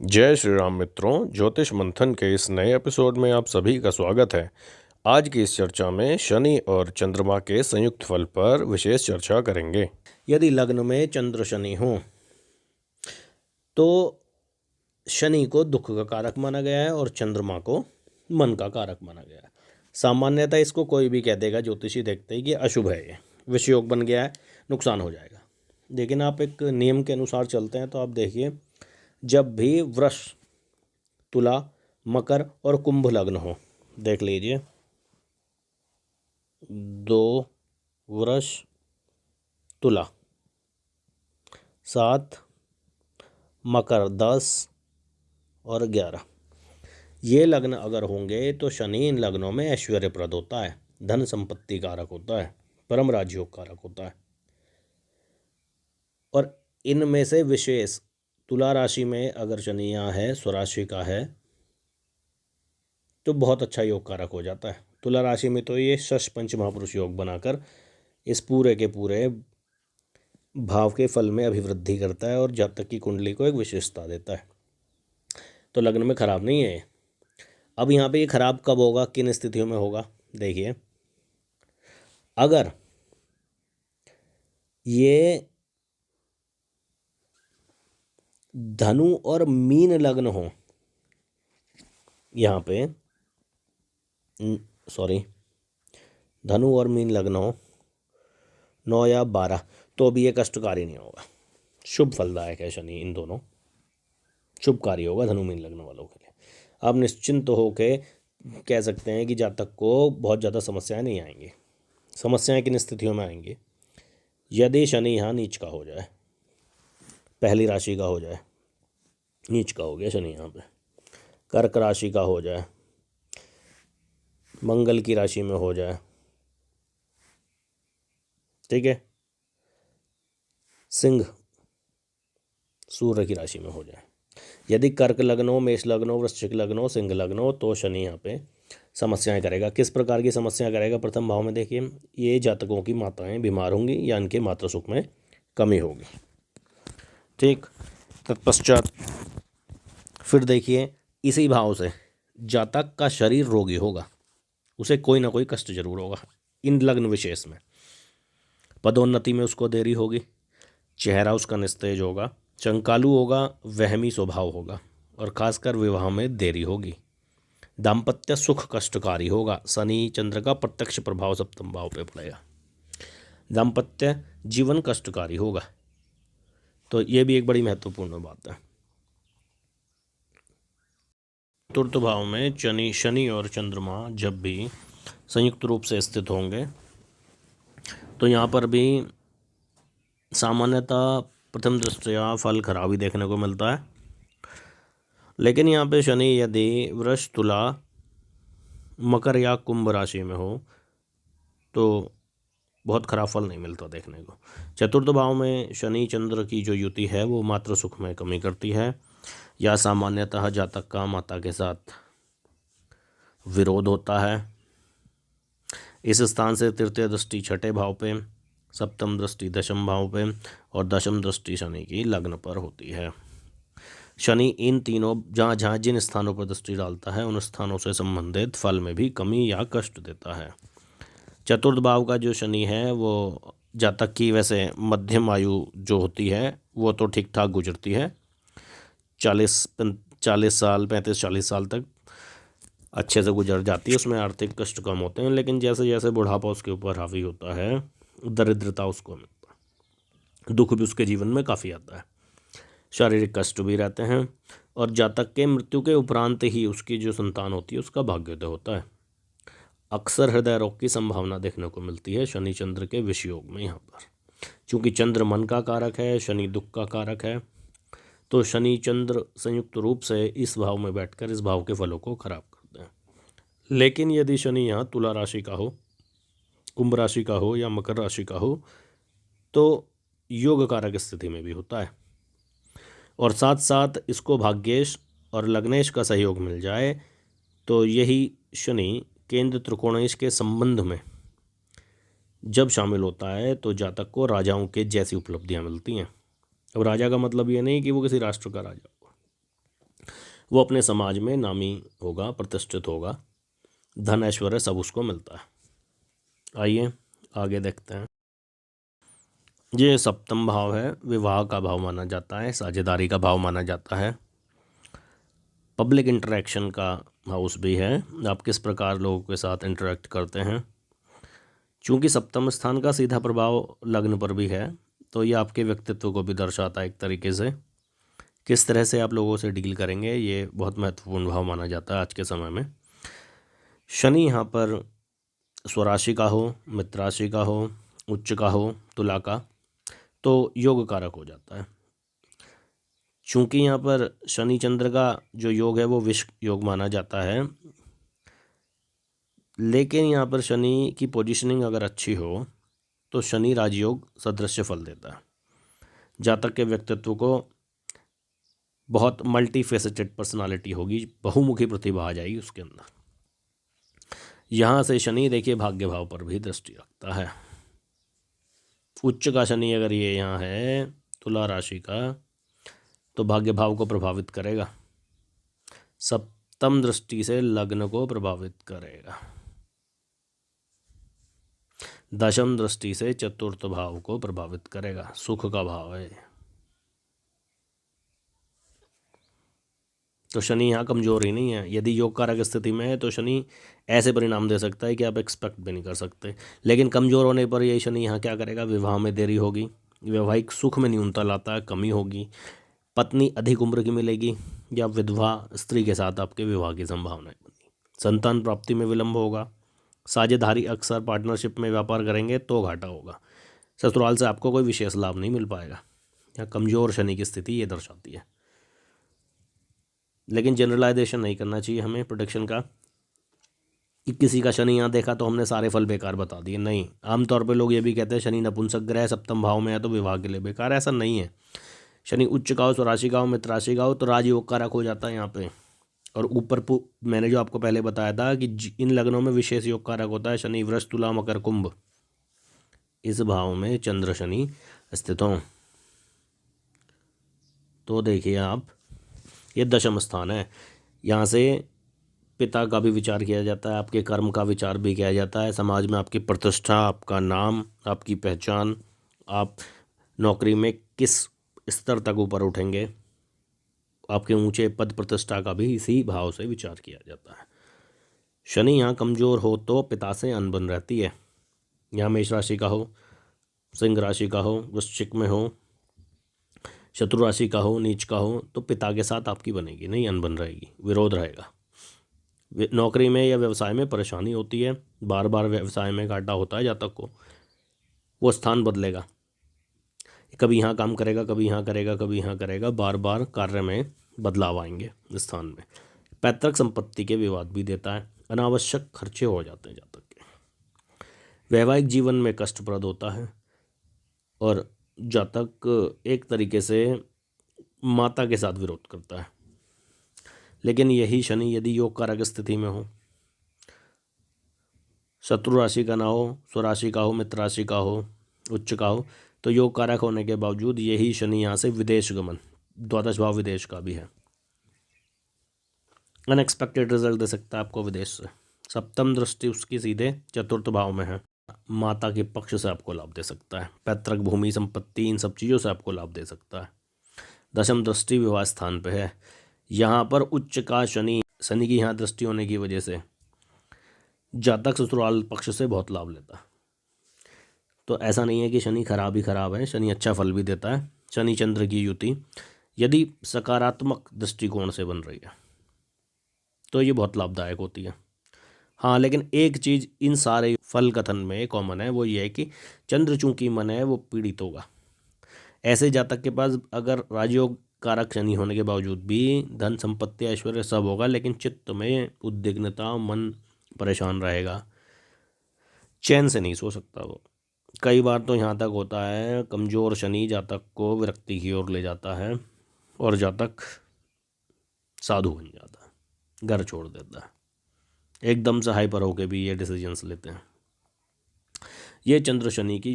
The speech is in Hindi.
जय श्री राम मित्रों, ज्योतिष मंथन के इस नए एपिसोड में आप सभी का स्वागत है। आज की इस चर्चा में शनि और चंद्रमा के संयुक्त फल पर विशेष चर्चा करेंगे। यदि लग्न में चंद्र शनि हो तो शनि को दुख का कारक माना गया है और चंद्रमा को मन का कारक माना गया है। सामान्यतः इसको कोई भी कह देगा ज्योतिषी देखते ही कि अशुभ है, ये विषयोग बन गया है, नुकसान हो जाएगा। लेकिन आप एक नियम के अनुसार चलते हैं तो आप देखिए, जब भी वृष, तुला, मकर और कुंभ लग्न हो, देख लीजिए, 2, वृष, तुला 7, मकर 10 और 11, ये लग्न अगर होंगे तो शनि इन लग्नों में ऐश्वर्यप्रद होता है, धन संपत्ति कारक होता है, परम राजयोग कारक होता है। और इनमें से विशेष तुला राशि में अगर शनि यहाँ है, स्वराशि का है, तो बहुत अच्छा योग कारक हो जाता है। तुला राशि में तो ये शश पंच महापुरुष योग बनाकर इस पूरे के पूरे भाव के फल में अभिवृद्धि करता है और जातक की कुंडली को एक विशेषता देता है। तो लग्न में खराब नहीं है। अब यहाँ पे ये खराब कब होगा, किन स्थितियों में होगा, देखिए, अगर ये धनु और मीन लग्न हो, यहाँ पे धनु और मीन लग्न हो 9 या 12, तो भी ये कष्टकारी नहीं होगा, शुभ फलदायक है शनि, इन दोनों शुभकारी होगा धनु मीन लग्न वालों के लिए। आप निश्चिंत तो होके कह सकते हैं कि जातक को बहुत ज़्यादा समस्याएं नहीं आएंगी। समस्याएं किन स्थितियों में आएंगी, यदि शनि यहाँ नीच का हो जाए, पहली राशि का हो जाए, नीच का हो गया शनि यहाँ पे, कर्क राशि का हो जाए, मंगल की राशि में हो जाए, ठीक है, सिंह सूर्य की राशि में हो जाए। यदि कर्क लग्नो, मेष लग्नो, वृश्चिक लग्नो, सिंह लग्नो, तो शनि यहाँ पे समस्याएं करेगा। किस प्रकार की समस्याएं करेगा, प्रथम भाव में देखिए, ये जातकों की माताएं बीमार होंगी या इनके मातृ सुख में कमी होगी, ठीक। तत्पश्चात फिर देखिए, इसी भाव से जातक का शरीर रोगी होगा, उसे कोई ना कोई कष्ट जरूर होगा। इन लग्न विशेष में पदोन्नति में उसको देरी होगी, चेहरा उसका निस्तेज होगा, चंकालू होगा, वहमी स्वभाव होगा और खासकर विवाह में देरी होगी। दाम्पत्य सुख कष्टकारी होगा, शनि चंद्र का प्रत्यक्ष प्रभाव सप्तम भाव पे पड़ेगा। दाम्पत्य जीवन कष्टकारी होगा, तो ये भी एक बड़ी महत्वपूर्ण बात है। चतुर्थ भाव में शनि और चंद्रमा जब भी संयुक्त रूप से स्थित होंगे तो यहाँ पर भी सामान्यतः प्रथम दृष्टया फल खराब ही देखने को मिलता है। लेकिन यहाँ पे शनि यदि वृष, तुला, मकर या कुंभ राशि में हो तो बहुत खराब फल नहीं मिलता देखने को। चतुर्थ भाव में शनि चंद्र की जो युति है वो मातृ सुख में कमी करती है, या सामान्यतः जातक का माता के साथ विरोध होता है। इस स्थान से तृतीय दृष्टि छठे भाव पे, सप्तम दृष्टि दशम भाव पे और दशम दृष्टि शनि की लग्न पर होती है। शनि इन तीनों जहाँ जहाँ जिन स्थानों पर दृष्टि डालता है उन स्थानों से संबंधित फल में भी कमी या कष्ट देता है। चतुर्थ भाव का जो शनि है वो जातक की वैसे मध्यम आयु जो होती है वो तो ठीक ठाक गुजरती है, 40 साल 35-40 साल तक अच्छे से गुजर जाती है, उसमें आर्थिक कष्ट कम होते हैं। लेकिन जैसे जैसे बुढ़ापा उसके ऊपर हावी होता है, दरिद्रता उसको मिलता है, दुख भी उसके जीवन में काफ़ी आता है, शारीरिक कष्ट भी रहते हैं और जातक के मृत्यु के उपरांत ही उसकी जो संतान होती है उसका भाग्योदय होता है। अक्सर हृदय रोग की संभावना देखने को मिलती है शनि चंद्र के विषयोग में। यहाँ पर चूँकि चंद्र मन का कारक है, शनि दुख का कारक है, तो शनि चंद्र संयुक्त रूप से इस भाव में बैठकर इस भाव के फलों को खराब करते हैं। लेकिन यदि शनि यहाँ तुला राशि का हो, कुंभ राशि का हो या मकर राशि का हो तो योग कारक स्थिति में भी होता है और साथ साथ इसको भाग्येश और लग्नेश का सहयोग मिल जाए तो यही शनि केंद्र त्रिकोणेश के संबंध में जब शामिल होता है तो जातक को राजाओं के जैसी उपलब्धियां मिलती हैं। अब राजा का मतलब ये नहीं कि वो किसी राष्ट्र का राजा हो, वो अपने समाज में नामी होगा, प्रतिष्ठित होगा, धन ऐश्वर्य सब उसको मिलता है। आइए आगे देखते हैं। ये सप्तम भाव है, विवाह का भाव माना जाता है, साझेदारी का भाव माना जाता है, पब्लिक इंटरेक्शन का हाउस भी है। आप किस प्रकार लोगों के साथ इंटरेक्ट करते हैं। चूँकि सप्तम स्थान का सीधा प्रभाव लग्न पर भी है, तो ये आपके व्यक्तित्व को भी दर्शाता है एक तरीके से। किस तरह से आप लोगों से डील करेंगे, ये बहुत महत्वपूर्ण भाव माना जाता है आज के समय में। शनि यहाँ पर स्वराशि का हो, मित्र राशि का हो, उच्च का हो, तुला का, तो योग कारक हो जाता है। चूँकि यहाँ पर शनि चंद्र का जो योग है वो विष योग माना जाता है, लेकिन यहाँ पर शनि की पोजीशनिंग अगर अच्छी हो तो शनि राजयोग सदृश फल देता है। जातक के व्यक्तित्व को बहुत मल्टी फेसेटेड पर्सनालिटी होगी, बहुमुखी प्रतिभा आ जाएगी उसके अंदर। यहाँ से शनि देखिए भाग्य भाव पर भी दृष्टि रखता है। उच्च का शनि अगर ये यहाँ है तुला राशि का, तो भाग्य भाव को प्रभावित करेगा, सप्तम दृष्टि से लग्न को प्रभावित करेगा, दशम दृष्टि से चतुर्थ भाव को प्रभावित करेगा। सुख का भाव है, तो शनि यहाँ कमजोर ही नहीं है। यदि योग कारक स्थिति में है तो शनि ऐसे परिणाम दे सकता है कि आप एक्सपेक्ट भी नहीं कर सकते। लेकिन कमजोर होने पर यही शनि यहाँ क्या करेगा, विवाह में देरी होगी, वैवाहिक सुख में न्यूनता लाता है, कमी होगी, पत्नी अधिक उम्र की मिलेगी, या विधवा स्त्री के साथ आपके विवाह की संभावनाएं बनी, संतान प्राप्ति में विलंब होगा, साझेदारी अक्सर पार्टनरशिप में व्यापार करेंगे तो घाटा होगा, ससुराल से आपको कोई विशेष लाभ नहीं मिल पाएगा। या कमजोर शनि की स्थिति ये दर्शाती है। लेकिन जनरलाइजेशन नहीं करना चाहिए हमें प्रोडिक्शन का कि किसी का शनि यहाँ देखा तो हमने सारे फल बेकार बता दिए। नहीं, आमतौर पे लोग ये भी कहते हैं शनि नपुंसक ग्रह सप्तम भाव में है तो विवाह के लिए बेकार। ऐसा नहीं है। शनि उच्च का हो, स्वराशि का हो, मित्र राशि का हो तो राजयोग कारक हो जाता है यहाँ पे। और ऊपर मैंने जो आपको पहले बताया था कि इन लग्नों में विशेष योग कारक होता है शनि, वृष, तुला, मकर, कुंभ। इस भाव में चंद्र शनि स्थित हों तो देखिए आप, ये दशम स्थान है। यहाँ से पिता का भी विचार किया जाता है, आपके कर्म का विचार भी किया जाता है, समाज में आपकी प्रतिष्ठा, आपका नाम, आपकी पहचान, आप नौकरी में किस स्तर तक ऊपर उठेंगे, आपके ऊंचे पद प्रतिष्ठा का भी इसी भाव से विचार किया जाता है। शनि यहाँ कमज़ोर हो तो पिता से अनबन रहती है। यहाँ मेष राशि का हो, सिंह राशि का हो, वृश्चिक में हो, शत्रु राशि का हो, नीच का हो, तो पिता के साथ आपकी बनेगी नहीं, अनबन रहेगी, विरोध रहेगा। नौकरी में या व्यवसाय में परेशानी होती है, बार बार व्यवसाय में घाटा होता है जातक को, वो स्थान बदलेगा, कभी यहाँ काम करेगा, कभी यहाँ करेगा, कभी यहाँ करेगा, बार बार कार्य में बदलाव आएंगे स्थान में। पैतृक संपत्ति के विवाद भी देता है, अनावश्यक खर्चे हो जाते हैं जातक के। वैवाहिक जीवन में कष्टप्रद होता है और जातक एक तरीके से माता के साथ विरोध करता है। लेकिन यही शनि यदि योग कारक स्थिति में हो, शत्रु राशि का ना हो, स्वराशि का हो, मित्र राशि का हो, उच्च का हो, तो योग कारक होने के बावजूद यही शनि यहाँ से विदेश गमन, द्वादश भाव विदेश का भी है, अनएक्सपेक्टेड रिजल्ट दे सकता है आपको विदेश से। सप्तम दृष्टि उसकी सीधे चतुर्थ भाव में है, माता के पक्ष से आपको लाभ दे सकता है, पैतृक भूमि, संपत्ति, इन सब चीज़ों से आपको लाभ दे सकता है। दशम दृष्टि विवाह स्थान पे है, यहाँ पर उच्च का शनि की यहाँ दृष्टि होने की वजह से जातक ससुराल पक्ष से बहुत लाभ लेता है। तो ऐसा नहीं है कि शनि खराब ही खराब है, शनि अच्छा फल भी देता है। शनि चंद्र की युति यदि सकारात्मक दृष्टिकोण से बन रही है तो ये बहुत लाभदायक होती है। हाँ, लेकिन एक चीज़ इन सारे फल कथन में कॉमन है, वो ये है कि चंद्र चूंकि मन है वो पीड़ित होगा। ऐसे जातक के पास अगर राजयोग कारक शनि होने के बावजूद भी धन, संपत्ति, ऐश्वर्य सब होगा, लेकिन चित्त में उद्विग्नता, मन परेशान रहेगा, चैन से नहीं सो सकता वो। कई बार तो यहाँ तक होता है कमज़ोर शनि जातक को विरक्ति की ओर ले जाता है और जातक साधु बन जाता है, घर छोड़ देता है, एकदम से हाइपर होके भी ये डिसीजंस लेते हैं। ये चंद्र शनि की